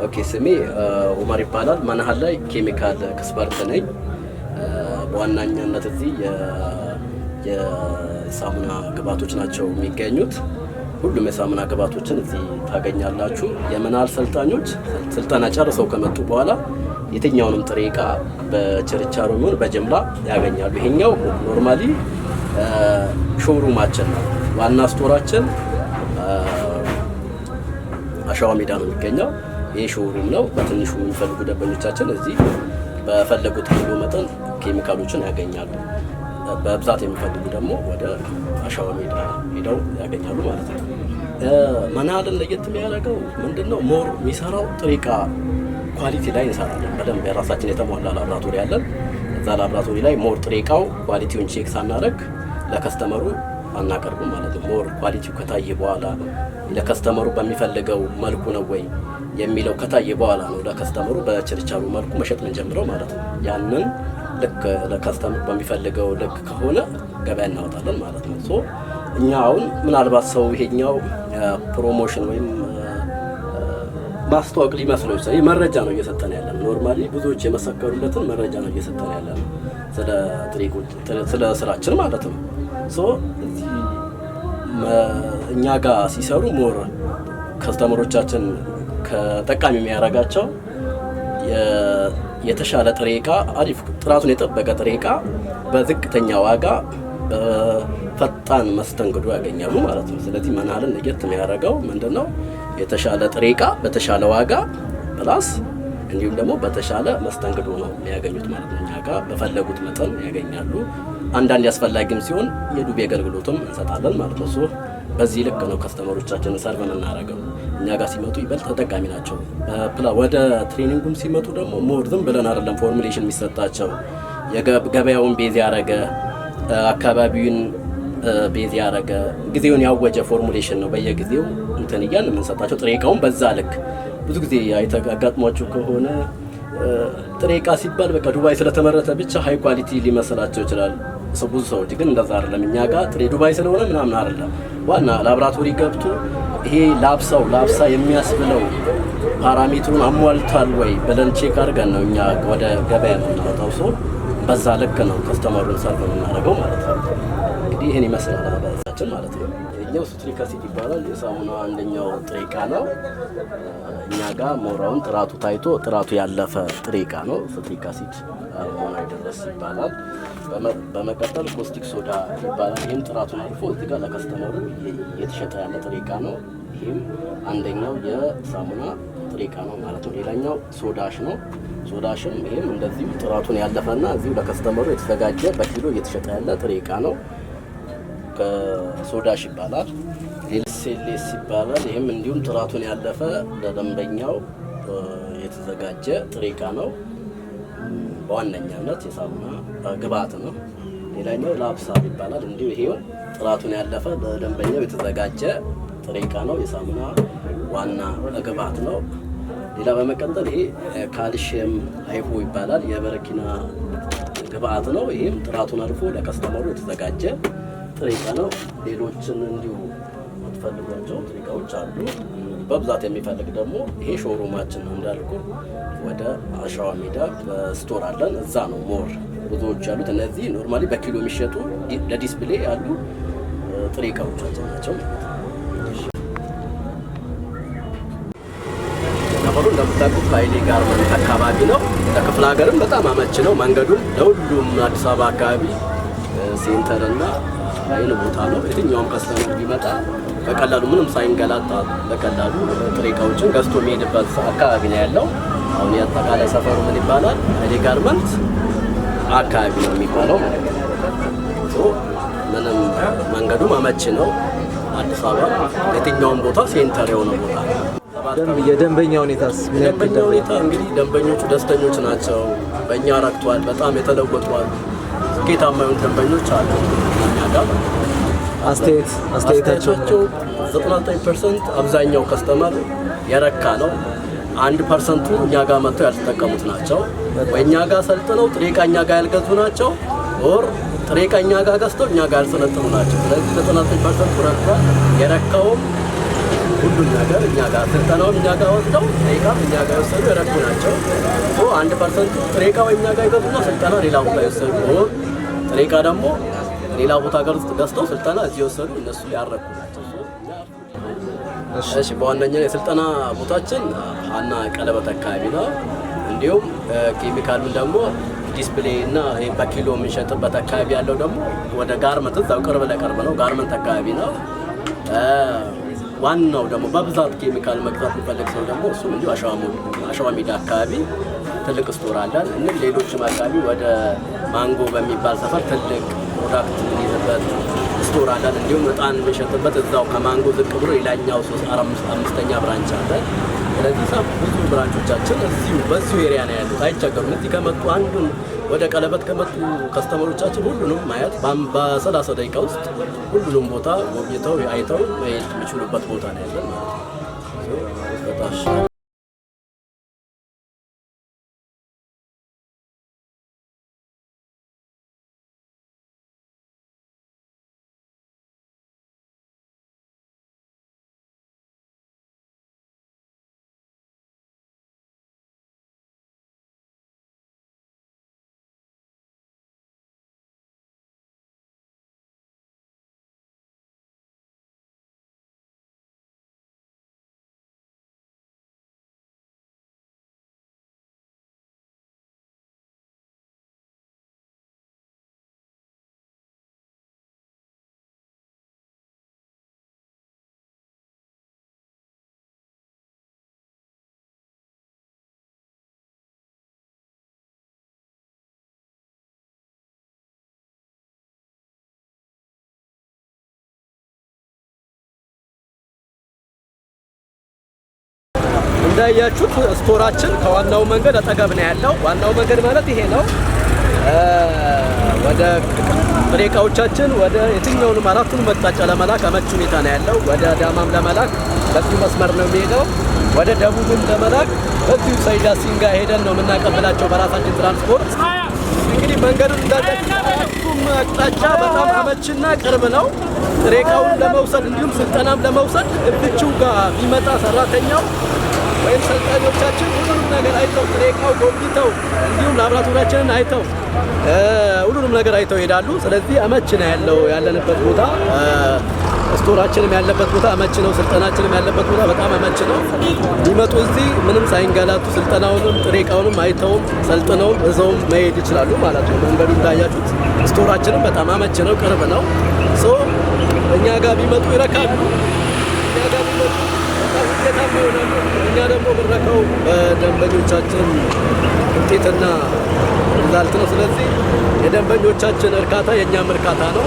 ኦኬ ስሜ ኡመር ይባላል። መናሃል ላይ ኬሚካል ኤክስፐርት ነኝ። በዋናኛነት እዚህ የሳሙና ግብአቶች ናቸው የሚገኙት። ሁሉም የሳሙና ግብአቶችን እዚህ ታገኛላችሁ። የመናሃል ሰልጣኞች ስልጠና ጨርሰው ከመጡ በኋላ የትኛውንም ጥሬ ዕቃ በችርቻሮ የሚሆን በጅምላ ያገኛሉ። ይሄኛው ኖርማሊ ሾሩማችን ነው። ዋና ስቶራችን አሸዋ ሜዳ ነው የሚገኘው። ይህ ሾሩም ነው። በትንሹ የሚፈልጉ ደንበኞቻችን እዚህ በፈለጉት ኪሎ መጠን ኬሚካሎችን ያገኛሉ። በብዛት የሚፈልጉ ደግሞ ወደ አሸዋ ሜዳ ሄደው ያገኛሉ ማለት ነው። መናሃልን ለየት የሚያደርገው ምንድነው? ሞር የሚሰራው ጥሬ ዕቃ ኳሊቲ ላይ እንሰራለን። በደንብ የራሳችን የተሟላ ላብራቶሪ አለን። እዛ ላብራቶሪ ላይ ሞር ጥሬ ዕቃው ኳሊቲውን ቼክ ሳናደርግ ለከስተመሩ አናቀርብም ማለት ነው። ሞር ኳሊቲው ከታየ በኋላ ለከስተመሩ በሚፈልገው መልኩ ነው ወይ የሚለው ከታየ በኋላ ነው ለከስተመሩ በችርቻሩ መልኩ መሸጥ የምንጀምረው ማለት ነው። ያንን ልክ ለከስተመሩ በሚፈልገው ልክ ከሆነ ገበያ እናወጣለን ማለት ነው። ሶ እኛ አሁን ምናልባት ሰው ይሄኛው ፕሮሞሽን ወይም ማስታወቅ ሊመስለው ይችላል። መረጃ ነው እየሰጠን ያለን። ኖርማሊ ብዙዎች የመሰከሩለትን መረጃ ነው እየሰጠን ያለን ስለ ስራችን ማለት ነው። ሶ እዚህ እኛ ጋር ሲሰሩ ሞር ከስተመሮቻችን ከጠቃሚ የሚያደርጋቸው የተሻለ ጥሬ ዕቃ፣ አሪፍ ጥራቱን የጠበቀ ጥሬ ዕቃ በዝቅተኛ ዋጋ በፈጣን መስተንግዶ ያገኛሉ ማለት ነው። ስለዚህ መናሃልን ለየት የሚያደርገው ምንድነው? የተሻለ ጥሬ ዕቃ በተሻለ ዋጋ ፕላስ እንዲሁም ደግሞ በተሻለ መስተንግዶ ነው የሚያገኙት ማለት ነው። እኛ ጋር በፈለጉት መጠን ያገኛሉ። አንዳንድ አስፈላጊም ሲሆን የዱቤ አገልግሎትም እንሰጣለን ማለት ነው። በዚህ ልክ ነው ከስተመሮቻችንን ሰርቭ የምናደርገው። እኛ ጋር ሲመጡ ይበልጥ ተጠቃሚ ናቸው። ወደ ትሬኒንጉም ሲመጡ ደግሞ ሞር ዝም ብለን አይደለም ፎርሙሌሽን የሚሰጣቸው። የገበያውን ቤዝ ያደረገ አካባቢውን ቤዝ ያደረገ ጊዜውን ያወጀ ፎርሙሌሽን ነው በየጊዜው እንትን እያልን የምንሰጣቸው። ጥሬ ዕቃውን በዛ ልክ ብዙ ጊዜ አጋጥሟችሁ ከሆነ ጥሬ ዕቃ ሲባል በቃ ዱባይ ስለተመረተ ብቻ ሃይ ኳሊቲ ሊመስላቸው ይችላል ብዙ ሰዎች። ግን እንደዛ አይደለም። እኛ ጋር ጥሬ ዱባይ ስለሆነ ምናምን አይደለም። ዋና ላብራቶሪ ገብቶ ይሄ ላብሳ የሚያስብለው ፓራሜትሩን አሟልቷል ወይ ብለን ቼክ አድርገን ነው እኛ ወደ ገበያ የምናወጣው። ሰው በዛ ልክ ነው ከስተመሩን ሰርቭ የምናደርገው ማለት ነው። እንግዲህ ይህን ይመስላል አባዛችን ማለት ነው። ይሄኛው ሱትሪክ አሲድ ይባላል። የሳሙና አንደኛው ጥሬ ዕቃ ነው። እኛ ጋር ሞራውን ጥራቱ ታይቶ ጥራቱ ያለፈ ጥሬ ዕቃ ነው። ሱትሪክ አሲድ ሞኖሃይድረስ ይባላል። በመቀጠል ኮስቲክ ሶዳ ይባላል። ይህም ጥራቱን አልፎ እዚህ ጋር ለከስተመሩ እየተሸጠ ያለ ጥሬ ዕቃ ነው። ይህም አንደኛው የሳሙና ጥሬ ዕቃ ነው ማለት ነው። ሌላኛው ሶዳሽ ነው። ሶዳሽም ይህም እንደዚሁ ጥራቱን ያለፈና እዚሁ ለከስተመሩ የተዘጋጀ በኪሎ እየተሸጠ ያለ ጥሬ ዕቃ ነው። ሶዳሽ ይባላል። ኤልሴሌስ ይባላል። ይህም እንዲሁም ጥራቱን ያለፈ ለደንበኛው የተዘጋጀ ጥሬ ዕቃ ነው። በዋነኛነት የሳሙና ግብአት ነው። ሌላኛው ላብሳ ይባላል። እንዲሁ ይሄው ጥራቱን ያለፈ ለደንበኛው የተዘጋጀ ጥሬ ዕቃ ነው። የሳሙና ዋና ግብአት ነው። ሌላ በመቀጠል ይሄ ካልሽየም አይፎ ይባላል። የበረኪና ግብአት ነው። ይሄም ጥራቱን አልፎ ለከስተመሩ የተዘጋጀ ጥሬ ዕቃ ነው። ሌሎችን እንዲሁ የምትፈልጓቸው ጥሬ ዕቃዎች አሉ። በብዛት የሚፈልግ ደግሞ ይሄ ሾሩማችን ነው እንዳልኩ ወደ አሸዋ ሜዳ ስቶር አለን። እዛ ነው ሞር ብዙዎች ያሉት። እነዚህ ኖርማሊ በኪሎ የሚሸጡ ለዲስፕሌይ ያሉ ጥሬ ዕቃዎቻችን ናቸው። ሰፈሩ እንደምታውቁት ኃይሌ ጋርመንት አካባቢ ነው። ለክፍለ ሀገርም በጣም አመች ነው። መንገዱም ለሁሉም አዲስ አበባ አካባቢ ሴንተር እና አይን ቦታ ነው። የትኛውም ከስተመር ቢመጣ በቀላሉ ምንም ሳይንገላታ በቀላሉ ጥሬ ዕቃዎችን ገዝቶ የሚሄድበት አካባቢ ነው ያለው። አሁን የአጠቃላይ ሰፈሩ ምን ይባላል? ኃይሌ ጋርመንት አካባቢ ነው የሚባለው ማለት ነው። ምንም መንገዱም አመች ነው። አዲስ አበባ የትኛውም ቦታ ሴንተር የሆነ ቦታ ነው። የደንበኛ ሁኔታስ ምን ያክል? ደንበኛ ሁኔታ እንግዲህ ደንበኞቹ ደስተኞች ናቸው። በእኛ ረክቷል። በጣም የተለወጡ አሉ። ስኬታማ የሆኑ ደንበኞች አሉ። አስተያየታቸው 99% አብዛኛው ከስተመር የረካ ነው። 1% እኛ ጋር መጥተው ያልተጠቀሙት ናቸው። ወይ እኛ ጋር ሰልጥነው ጥሬ ዕቃ እኛ ጋር ያልገዙ ናቸው። ኦር ጥሬ ዕቃ እኛ ጋር ገዝተው እኛ ጋር ያልሰለጠኑ ናቸው። ስለዚህ 99% ረክቷል። የረካውም ሁሉም ነገር እኛ ጋር ስልጠናውን እኛ ጋር ወስደው ጥሬ ዕቃም እኛ ጋር የወሰዱ የረኩ ናቸው። 1% ጥሬ ዕቃ እኛ ጋር ይገዙና ስልጠና ሌላ ቦታ የወሰዱ፣ ጥሬ ዕቃ ደግሞ ሌላ ቦታ ገዝተው ስልጠና እዚህ የወሰዱ እነሱ ያረኩ ናቸው። እሺ በዋነኛነት የስልጠና ቦታችን ሀና ቀለበት አካባቢ ነው። እንዲሁም ኬሚካሉን ደግሞ ዲስፕሌይ እና በኪሎ የምንሸጥበት አካባቢ ያለው ደግሞ ወደ ጋርመንት እዛው ቅርብ ለቅርብ ነው፣ ጋርመንት አካባቢ ነው። ዋናው ደግሞ በብዛት ኬሚካል መግዛት የሚፈልግ ሰው ደግሞ እሱም እንዲሁ አሸዋ ሜዳ አካባቢ ትልቅ ስቶር አለን። እንም ሌሎችም አካባቢ ወደ ማንጎ በሚባል ሰፈር ትልቅ ፕሮዳክት የምንይዝበት ስቶር አለን። እንዲሁም እጣን የምንሸጥበት እዛው ከማንጎ ዝቅ ብሎ ሌላኛው 5ኛ ብራንች አለ። ስለዚህ ብዙ ብራንቾቻችን በዚሁ ኤሪያ ነው ያሉት፣ አይቸገሩም። እዚህ ከመጡ አንዱን ወደ ቀለበት ከመጡ ከስተመሮቻችን ሁሉንም ማየት በ30 ደቂቃ ውስጥ ሁሉንም ቦታ ጎብኝተው አይተው መሄድ የሚችሉበት ቦታ ነው ያለን ማለት ነው። እንዳያችሁት ስቶራችን ከዋናው መንገድ አጠገብ ነው ያለው። ዋናው መንገድ ማለት ይሄ ነው። ወደ ጥሬ ዕቃዎቻችን ወደ የትኛውንም አራቱንም አቅጣጫ ለመላክ አመቺ ሁኔታ ነው ያለው። ወደ አዳማም ለመላክ በዚሁ መስመር ነው የሚሄደው። ወደ ደቡብም ለመላክ በዚሁ ሰይዳ ሲንጋ ሄደን ነው የምናቀብላቸው በራሳችን ትራንስፖርት። እንግዲህ መንገዱን እንዳያችሁም አቅጣጫ በጣም አመቺና ቅርብ ነው። ጥሬ ዕቃውን ለመውሰድ እንዲሁም ስልጠናም ለመውሰድ እብቹ ጋር ቢመጣ ሰራተኛው ወይም ሰልጣኞቻችን ሁሉንም ነገር አይተው ጥሬ ዕቃው ጎብኝተው እንዲሁም ላብራቶሪያችንን አይተው ሁሉንም ነገር አይተው ይሄዳሉ። ስለዚህ አመቺ ነው ያለው ያለንበት ቦታ። ስቶራችንም ያለበት ቦታ አመቺ ነው። ስልጠናችንም ያለበት ቦታ በጣም አመቺ ነው። ሊመጡ እዚህ ምንም ሳይንገላቱ ስልጠናውንም ጥሬ ዕቃውንም አይተውም ሰልጥነውም እዛውም መሄድ ይችላሉ ማለት ነው። መንገዱ እንዳያችሁት ስቶራችንም በጣም አመቺ ነው፣ ቅርብ ነው። እኛ ጋር ቢመጡ ይረካሉ። እኛ ጋር ቢመጡ ውጤታማ ይሆናሉ። እኛ ደግሞ የምንረካው በደንበኞቻችን ውጤትና ሪዛልት ነው። ስለዚህ የደንበኞቻችን እርካታ የእኛም እርካታ ነው።